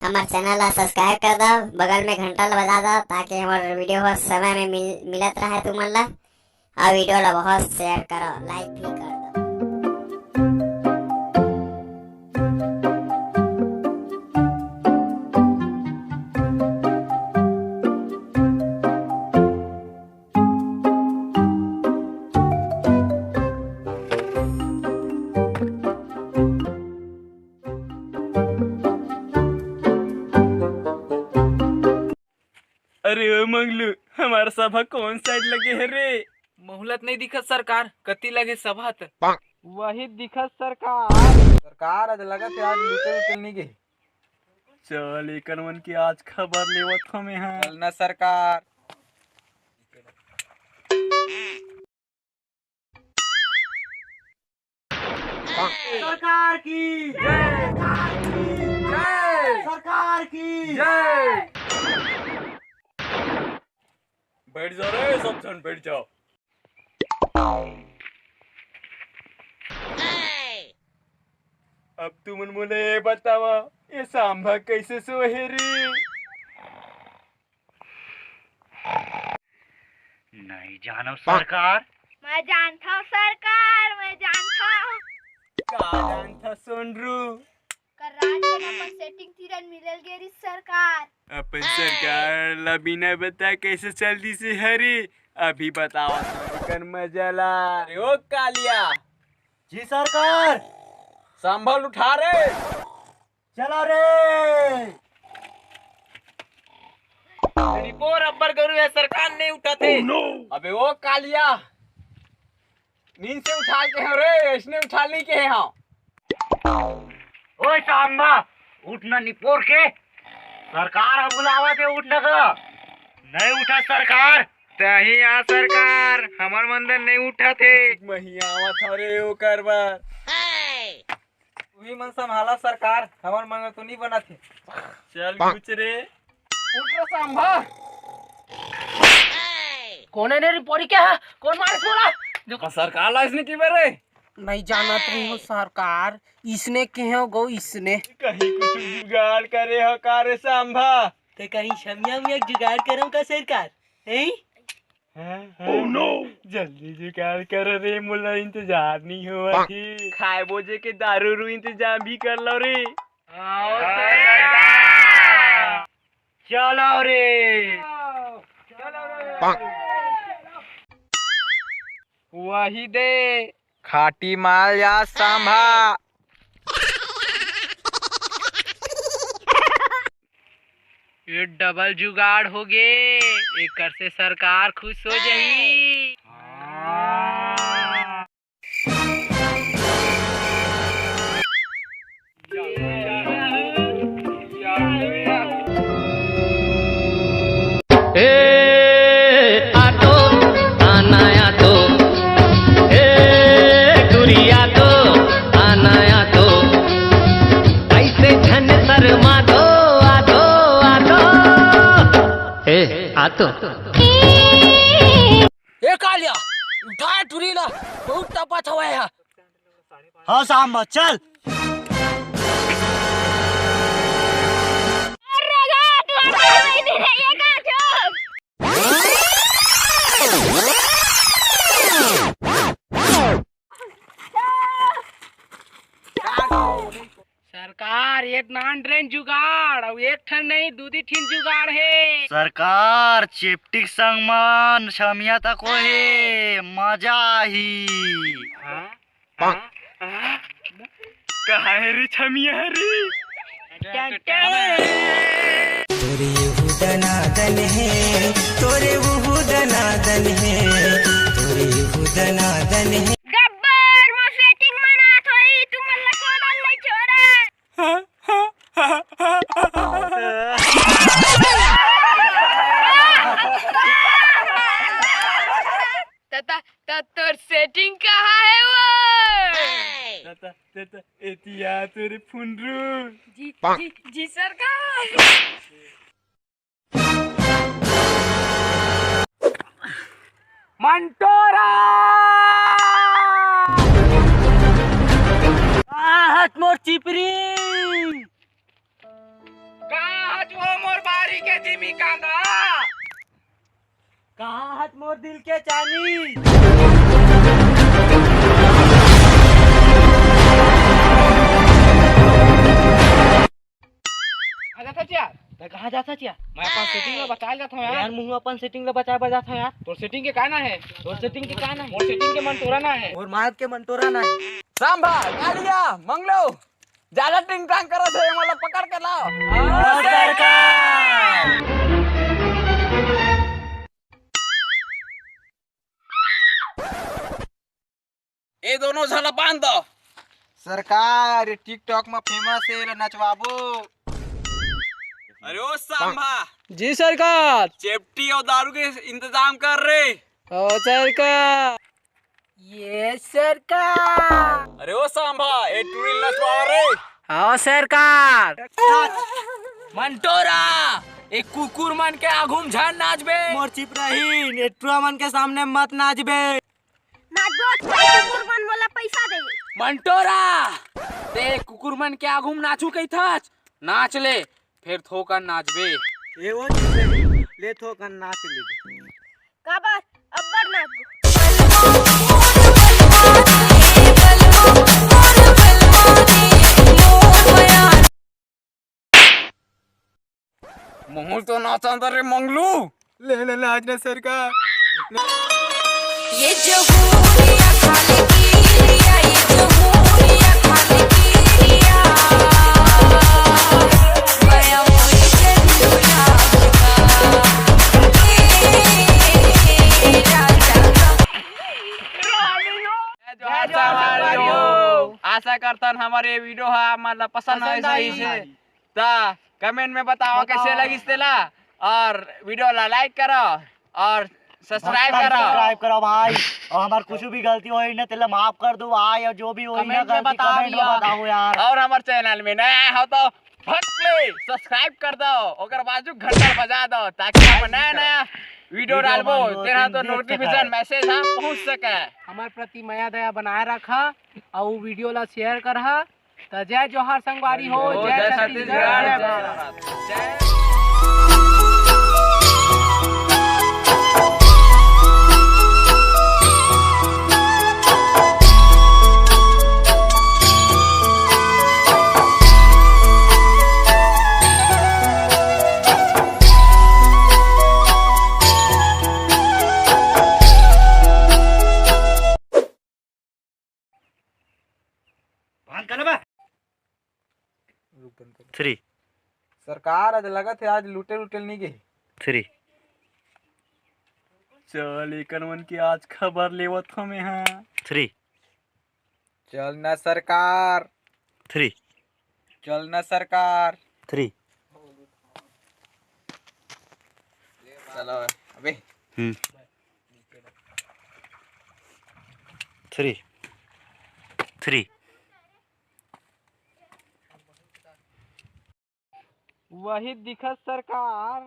हमारे चैनल ला सब्सक्राइब कर दो, बगल में घंटा ला बजा दो ताकि हमारे वीडियो को समय में मिलत रहे तुमन ला। और वीडियो ला बहुत शेयर करो, लाइक भी कर दो। अरे ओ मंगलू, हमारा सभा कौन साइड लगे है रे? मोहलत नहीं दिखत सरकार, कति लगे सभा त वही दिखत सरकार। सरकार आज लगत है आज लूटे उटे नहीं गे। चल एकन मन की आज खबर लेवत हमें हाँ। चलना सरकार। सरकार की जय, सरकार की जय। बैठ जाओ रे सब जन, बैठ जाओ। अब तुम मुझे ये बतावा, ये सांभा कैसे सोहे रे? नहीं जानो सरकार। मैं जानता हूँ सरकार, मैं जानता हूँ। का जानता सोनरू? कर रात के अपन सेटिंग तिरन मिलल गेरी सरकार। अपन सरकार ला बिना बता कैसे चलती से हरी? अभी बताओ कर मजा ला। अरे ओ कालिया जी सरकार। संभल उठा रे। चला रे। रिपोर्ट अब्बर करू है, सरकार नहीं उठा थे। अबे ओ कालिया नींद से उठा के हैं रे, इसने उठा ली के हैं हाँ। ओए सांबा, उठना निपोर के। सरकार बुलावा थे उठने का। नहीं उठा सरकार। तही आ सरकार, हमार मंदिर नहीं उठा थे। महिया आवत हो रे ओ करबार। वही मन संभाला सरकार, हमार मन तो नहीं बना थे। चल कुछ रे, उठ रे सांभा। कौन है रे पोरी क्या? कौन मारे छोड़ा? देखो सरकार ला इसने की बेरे नहीं जाना तुम हो सरकार, इसने के हो गो इसने कहीं कुछ जुगाड़ करे हो कारे सांभा। ते कहीं शमिया में जुगाड़ करूं का सरकार हैं? ओह नो, जल्दी जुगाड़ कर रे, मुला इंतजार नहीं हुआ थी। खाए बोझे के दारू रू इंतजाम भी कर लो रे। आओ चलो रे। वही दे खाटी माल या सांभा। ये डबल जुगाड़ हो गे, एक से सरकार खुश हो जाही। तो ए कालिया उठा टुरी ला, बहुत तपत हुआ है। हाँ सांबा चल। सरकार एक नान ट्रेन जुगाड़ और एक ठन नहीं दूधी ठिन जुगाड़ है। सरकार चिपटिक संगमान शमिया तक को है, मजा ही। कहा है रे छमिया रे? तोरे वो दनादन है, तोरे वो दनादन है, तोरे वो दनादन है। गब्बर मैं सेटिंग मना थोई, तुम अल्लाह को नहीं छोड़ा। तोर सेटिंग कहाँ है वो? एतिया तेरे फुनरू। जी सरकार। मंटोरा हाथ मोर चिपरी। का अभी कहाँ था? कहाँ हाथ मोर दिल के चानी। कहाँ जाता चिया? मैं अपन सेटिंग में बचाए जाता हूँ यार। मुँह अपन सेटिंग ला बचा बर जाता हूँ यार। तो सेटिंग के कहना है? तो सेटिंग के कहना है। मोर सेटिंग के मन तोड़ा ना है। और मारत के मंटोरा ना है। सांभा कालिया मंगलो ज्यादा टिंग टांग करो थे मतलब पकड़ के लाओ। सरकार। ये दोनों झला बांध दो। सरकार टिकटॉक में फेमस है नचवाबो। अरे ओ सांभा जी सरकार। चेपटी और दारू के इंतजाम कर रे। ओ सरकार। ये सरकार। अरे ओ सांभा ए टूरिल नचवा रे। हाँ सरकार। मंटोरा एक कुकुर मन के आगुम झान नाचबे। मोर चिप रही नेट्रुआ मन के सामने मत नाचबे। कुकुर मोला पैसा दे। मंटोरा ते कुकुर मन के आगुम नाचू कही था नाच ले फिर थोकर नाचबे। ये वो चिप रही ले थोकर नाच ले। का बात अब्बर ना मोहल तो नाच अंदर रे मंगलू। ले नाच ना सरकार। ये जहूरिया खाने की लिया ये जहूरिया खाने की लिया गया मुझे दुनिया आशा करता हमारे वीडियो मतलब पसंद आए सही से ता कमेंट में बताओ कैसे लगी तेला और वीडियो ला लाइक करो और सब्सक्राइब करो। सब्सक्राइब करो भाई और हमार कुछ भी गलती होई ना तेला माफ कर दो भाई और जो भी होई ना कमेंट में गलती कमेंट में बताओ यार। और हमारे चैनल में नया हो तो फट ले सब्सक्राइब कर दो और बाजू घंटा बजा दो ताकि हम नया नया वीडियो डालबो तेरा तो नोटिफिकेशन मैसेज पहुंच सके। हमारे प्रति माया दया बनाए रखा और वीडियो ला शेयर करहा। तो जय जोहार संगवारी हो। जय छत्तीसगढ़। जय भारत। जय भान कर बे 3 सरकार आज लगा थे आज लुटेल उटेल नहीं गई। 3 चल एकन की आज खबर लेवत हमें हाँ। 3 चल ना सरकार। 3 चल ना सरकार। 3 चलो अबे 3 3 वही दिखत सरकार।